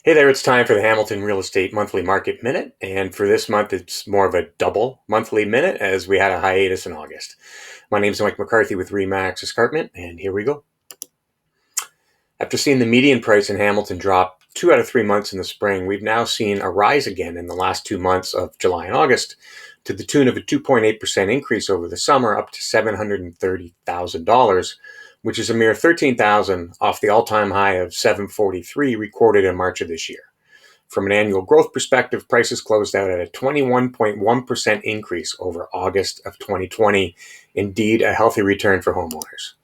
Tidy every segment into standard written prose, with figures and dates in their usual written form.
Hey there, it's time for the Hamilton Real Estate Monthly Market Minute. And for this month, it's more of a double monthly minute as we had a hiatus in August. My name is Mike McCarthy with Remax Escarpment, and here we go. After seeing the median price in Hamilton drop 2 out of 3 months in the spring, we've now seen a rise again in the last 2 months of July and August to the tune of a 2.8% increase over the summer, up to $730,000, which is a mere $13,000 off the all-time high of $743 recorded in March of this year. From an annual growth perspective, prices closed out at a 21.1% increase over August of 2020. Indeed, a healthy return for homeowners.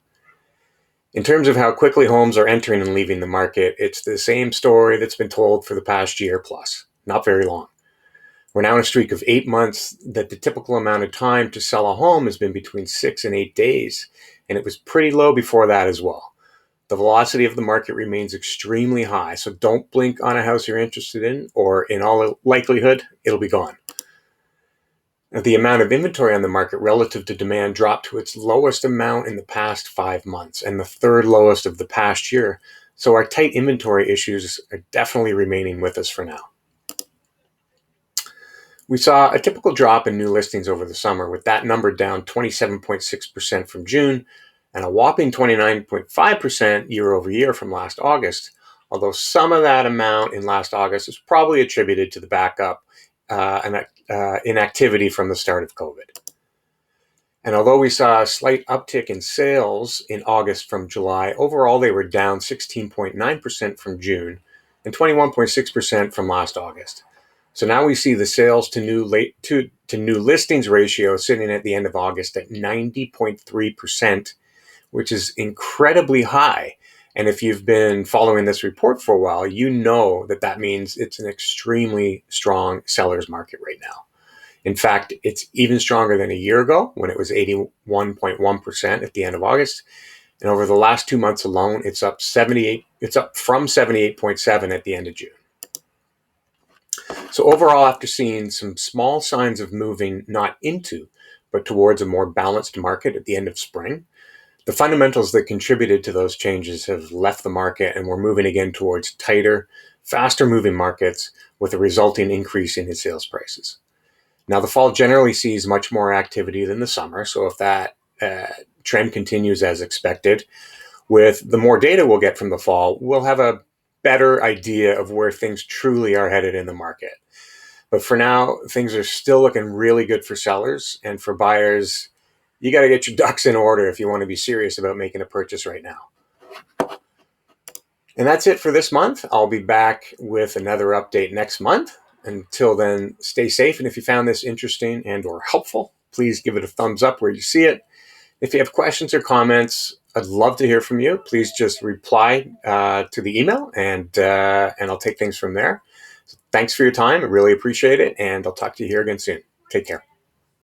In terms of how quickly homes are entering and leaving the market, it's the same story that's been told for the past year plus. Not very long. We're now in a streak of 8 months that the typical amount of time to sell a home has been between 6 and 8 days, and it was pretty low before that as well. The velocity of the market remains extremely high, so don't blink on a house you're interested in, or in all likelihood, it'll be gone. The amount of inventory on the market relative to demand dropped to its lowest amount in the past 5 months and the third lowest of the past year, so our tight inventory issues are definitely remaining with us for now. We saw a typical drop in new listings over the summer, with that number down 27.6% from June and a whopping 29.5% year over year from last August, although some of that amount in last August is probably attributed to the backup inactivity from the start of COVID. And although we saw a slight uptick in sales in August from July, overall they were down 16.9% from June and 21.6% from last August. So now we see the sales to new listings ratio sitting at the end of August at 90.3%, which is incredibly high. And if you've been following this report for a while, you know that that means it's an extremely strong seller's market right now. In fact, it's even stronger than a year ago when it was 81.1% at the end of August. And over the last 2 months alone, it's up from 78.7 at the end of June. So overall, after seeing some small signs of moving not into, but towards a more balanced market at the end of spring, the fundamentals that contributed to those changes have left the market, and we're moving again towards tighter, faster moving markets with a resulting increase in its sales prices. Now, the fall generally sees much more activity than the summer, so if that trend continues as expected, with the more data we'll get from the fall, we'll have a better idea of where things truly are headed in the market. But for now, things are still looking really good for sellers, and for buyers, you got to get your ducks in order if you want to be serious about making a purchase right now. And that's it for this month. I'll be back with another update next month. Until then, stay safe. And if you found this interesting and or helpful, please give it a thumbs up where you see it. If you have questions or comments, I'd love to hear from you. Please just reply to the email, and I'll take things from there. So thanks for your time. I really appreciate it. And I'll talk to you here again soon. Take care.